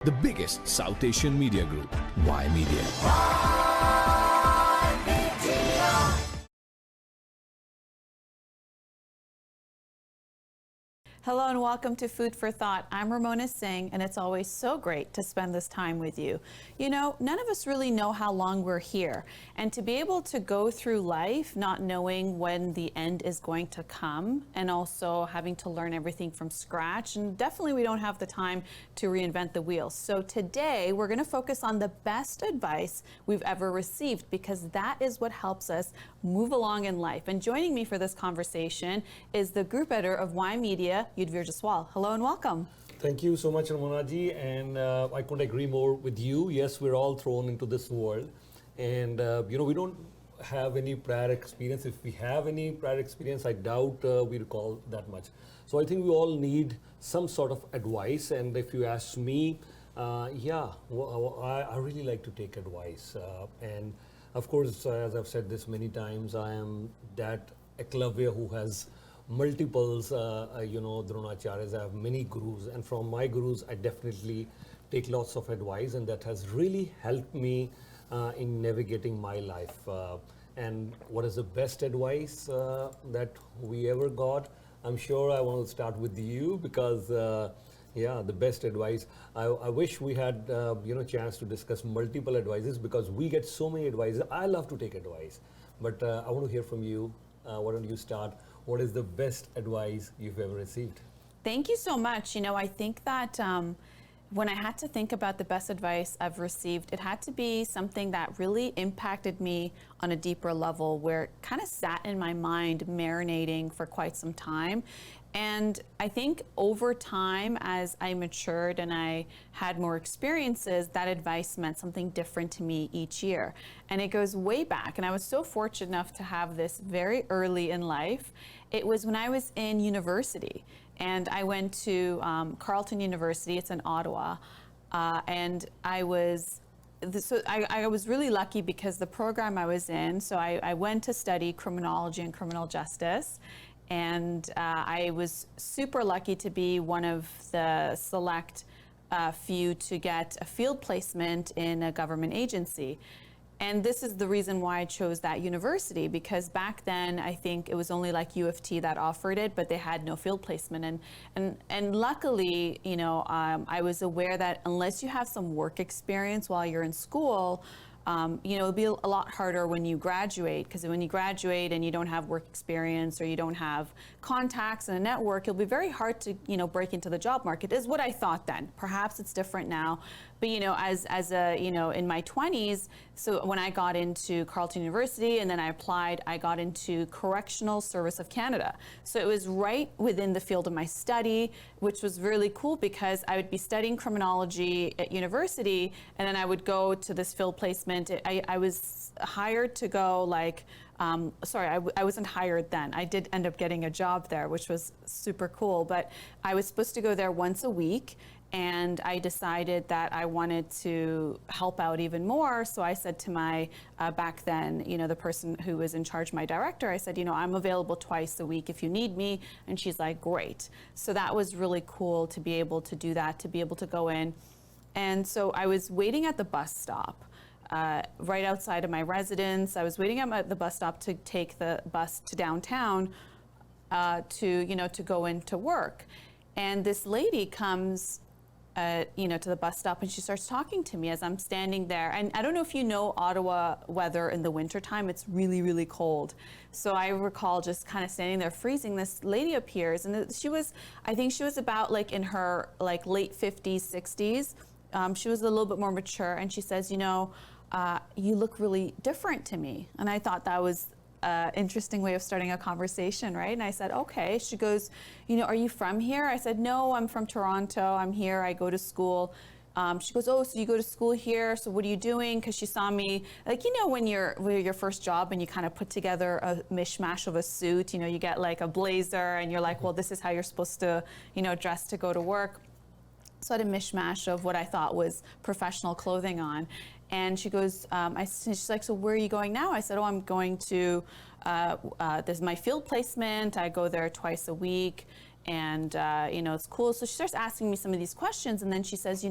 The biggest South Asian media group, Y Media. Hello and welcome to Food for Thought. I'm Ramona Singh, and it's always so great to spend this time with you. You know, none of us really know how long we're here, and to be able to go through life not knowing when the end is going to come, and also having to learn everything from scratch, and definitely we don't have the time to reinvent the wheel. So today we're going to focus on the best advice we've ever received, because that is what helps us move along in life. And joining me for this conversation is the group editor of Y Media, Yudhvir Jaswal. Hello and welcome. Thank you so much, Ramona ji, and I couldn't agree more with you. Yes, we're all thrown into this world, and we don't have any prior experience. If we have any prior experience, I doubt we recall that much. So I think we all need some sort of advice, and if you ask me, I really like to take advice. And of course, as I've said this many times, I am that Eklavya who has multiples, Dronacharyas. I have many gurus, and from my gurus, I definitely take lots of advice, and that has really helped me in navigating my life. And what is the best advice that we ever got? I'm sure I want to start with you because, the best advice. I wish we had, chance to discuss multiple advices because we get so many advices. I love to take advice, but I want to hear from you. Why don't you start? What is the best advice you've ever received? Thank you so much. You know, I think that when I had to think about the best advice I've received, it had to be something that really impacted me on a deeper level, where it kind of sat in my mind marinating for quite some time. And I think over time, as I matured and I had more experiences, that advice meant something different to me each year. And it goes way back. And I was so fortunate enough to have this very early in life. It was when I was in university. And I went to Carleton University. It's in Ottawa. And I was really lucky because the program I was in, so I went to study criminology and criminal justice. And I was super lucky to be one of the select few to get a field placement in a government agency. And this is the reason why I chose that university, because back then I think it was only like U of T that offered it, but they had no field placement. And luckily, I was aware that unless you have some work experience while you're in school, it'll be a lot harder when you graduate, because when you graduate and you don't have work experience or you don't have contacts and a network, it'll be very hard to, break into the job market, is what I thought then. Perhaps it's different now. But, in my 20s, so when I got into Carleton University and then I applied, I got into Correctional Service of Canada. So it was right within the field of my study, which was really cool because I would be studying criminology at university and then I would go to this field placement. I was hired to go I wasn't hired then. I did end up getting a job there, which was super cool, but I was supposed to go there once a week. And I decided that I wanted to help out even more. So I said to my, back then, the person who was in charge, my director, I said, I'm available twice a week if you need me. And she's like, great. So that was really cool to be able to do that, to be able to go in. And so I was waiting at the bus stop. Right outside of my residence. I was waiting at the bus stop to take the bus to downtown to go into work. And this lady comes to the bus stop and she starts talking to me as I'm standing there. And I don't know if you know Ottawa weather in the wintertime, it's really, really cold. So I recall just kind of standing there freezing. This lady appears and I think she was about in her late 50s, 60s. She was a little bit more mature and she says, you look really different to me. And I thought that was interesting way of starting a conversation, right? And I said, okay. She goes, are you from here? I said, no, I'm from Toronto. I'm here. I go to school. She goes, oh, so you go to school here. So what are you doing? Because she saw me, when you're your first job and you kind of put together a mishmash of a suit, you get a blazer and you're like, well, this is how you're supposed to, dress to go to work. So I had a mishmash of what I thought was professional clothing on. And she goes, she's like, so where are you going now? I said, oh, I'm going to, this is my field placement. I go there twice a week. and it's cool. So she starts asking me some of these questions, and then she says,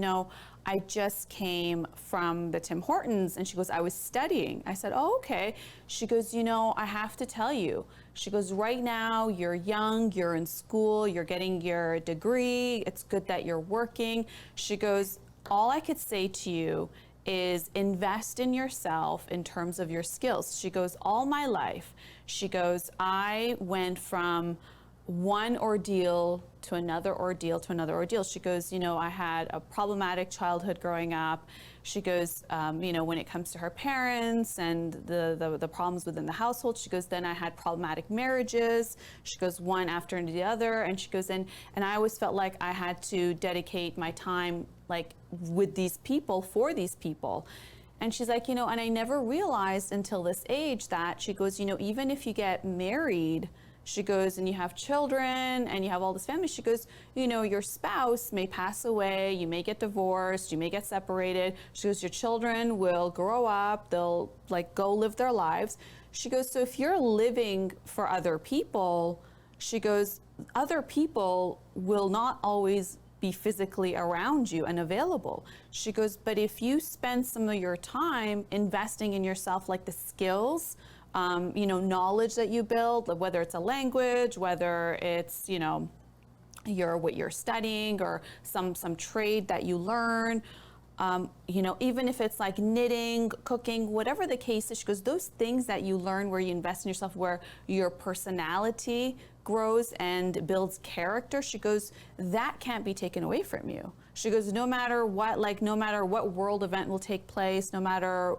I just came from the Tim Hortons, and she goes, I was studying. I said, oh, okay. She goes, I have to tell you. She goes, right now you're young, you're in school, you're getting your degree, it's good that you're working. She goes, all I could say to you is invest in yourself in terms of your skills. She goes, all my life, she goes, I went from one ordeal to another ordeal to another ordeal. She goes, I had a problematic childhood growing up. She goes, when it comes to her parents and the problems within the household, she goes, then I had problematic marriages. She goes, one after the other. And she goes, and I always felt like I had to dedicate my time like with these people, for these people. And she's like, and I never realized until this age that, she goes, even if you get married, she goes, and you have children and you have all this family, she goes, your spouse may pass away, you may get divorced, you may get separated. She goes, your children will grow up, they'll like go live their lives. She goes, so if you're living for other people, she goes, other people will not always be physically around you and available. She goes, but if you spend some of your time investing in yourself, like the skills, knowledge that you build, whether it's a language, whether it's, what you're studying or some trade that you learn, even if it's like knitting, cooking, whatever the case is, she goes, those things that you learn where you invest in yourself, where your personality grows and builds character, she goes, that can't be taken away from you. She goes, no matter what world event will take place, no matter,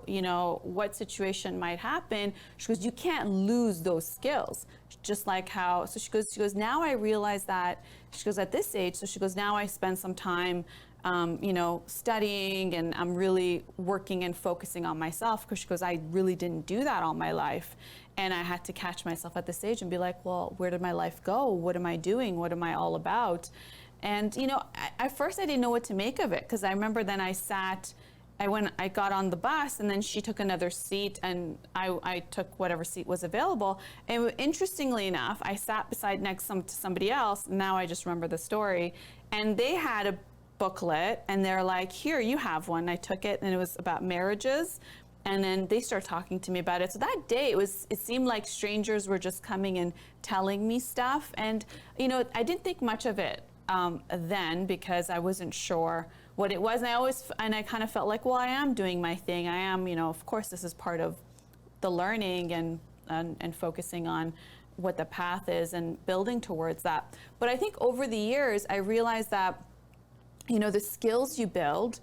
what situation might happen, she goes, you can't lose those skills. Just like how, so she goes, now I realize that, she goes, at this age, so she goes, now I spend some time, studying, and I'm really working and focusing on myself, because she goes, I really didn't do that all my life. And I had to catch myself at this age and be like, well, where did my life go? What am I doing? What am I all about? And, at first I didn't know what to make of it, because I remember then I got on the bus, and then she took another seat, and I took whatever seat was available. And interestingly enough, I sat beside next to somebody else. Now I just remember the story. And they had a booklet, and they're like, here, you have one. I took it, and it was about marriages. And then they started talking to me about it. So that day, it seemed like strangers were just coming and telling me stuff. And, I didn't think much of it then, because I wasn't sure what it was. And I kind of felt like, well, I am doing my thing. I am, of course, this is part of the learning and focusing on what the path is and building towards that. But I think over the years, I realized that, the skills you build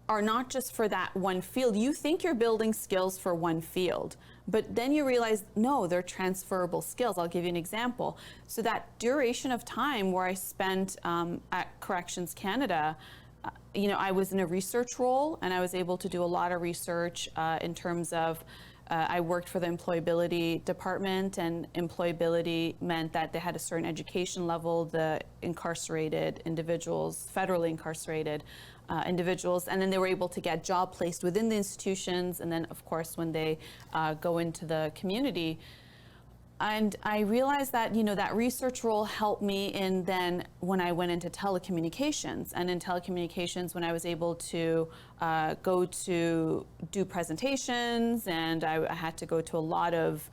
are not just for that one field. You think you're building skills for one field, but then you realize, no, they're transferable skills. I'll give you an example. So that duration of time where I spent at Corrections Canada, I was in a research role, and I was able to do a lot of research in terms of I worked for the employability department, and employability meant that they had a certain education level, the incarcerated individuals, federally incarcerated individuals, and then they were able to get job placed within the institutions, and then of course when they go into the community. And I realized that, that research role helped me in then when I went into telecommunications. And in telecommunications, when I was able to go to do presentations, and I had to go to a lot of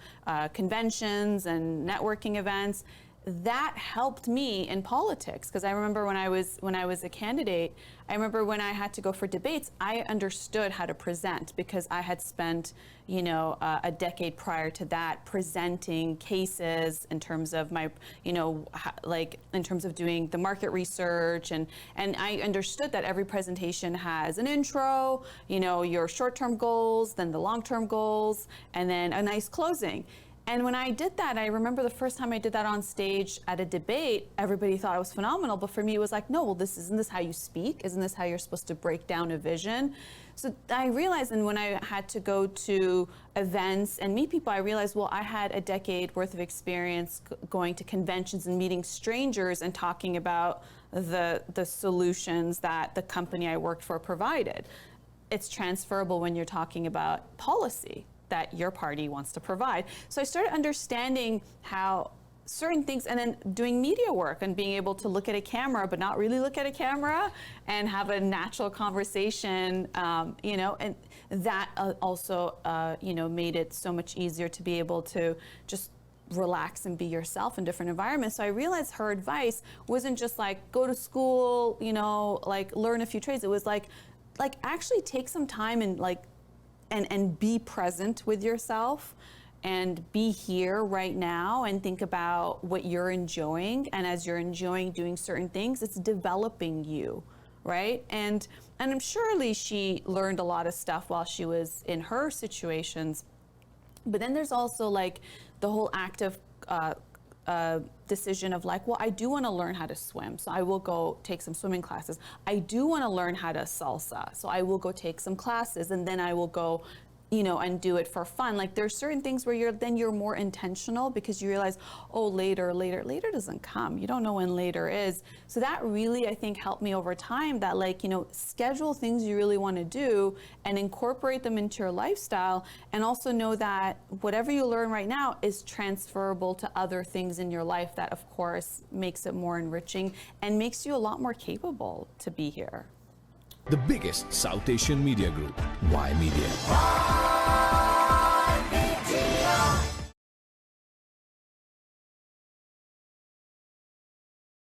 conventions and networking events, that helped me in politics. Because I remember when I was a candidate, I remember when I had to go for debates, I understood how to present, because I had spent, a decade prior to that presenting cases in terms of my, in terms of doing the market research, and I understood that every presentation has an intro, your short-term goals, then the long-term goals, and then a nice closing. And when I did that, I remember the first time I did that on stage at a debate, everybody thought it was phenomenal. But for me, it was like, no, well, isn't this how you speak? Isn't this how you're supposed to break down a vision? So I realized, and when I had to go to events and meet people, I realized, well, I had a decade worth of experience going to conventions and meeting strangers and talking about the solutions that the company I worked for provided. It's transferable when you're talking about policy that your party wants to provide. So I started understanding how certain things, and then doing media work and being able to look at a camera but not really look at a camera and have a natural conversation, and that also made it so much easier to be able to just relax and be yourself in different environments. So I realized her advice wasn't just like go to school, like learn a few trades. It was like actually take some time and be present with yourself and be here right now and think about what you're enjoying. And as you're enjoying doing certain things, it's developing you, right? And I'm surely she learned a lot of stuff while she was in her situations. But then there's also like the whole active decision of like, well, I do want to learn how to swim, so I will go take some swimming classes. I do want to learn how to salsa, so I will go take some classes, and then I will go and do it for fun. Like there's certain things where you're more intentional because you realize, oh, later doesn't come. You don't know when later is. So that really, I think, helped me over time that schedule things you really want to do and incorporate them into your lifestyle, and also know that whatever you learn right now is transferable to other things in your life that, of course, makes it more enriching and makes you a lot more capable to be here. The biggest South Asian media group, Y Media.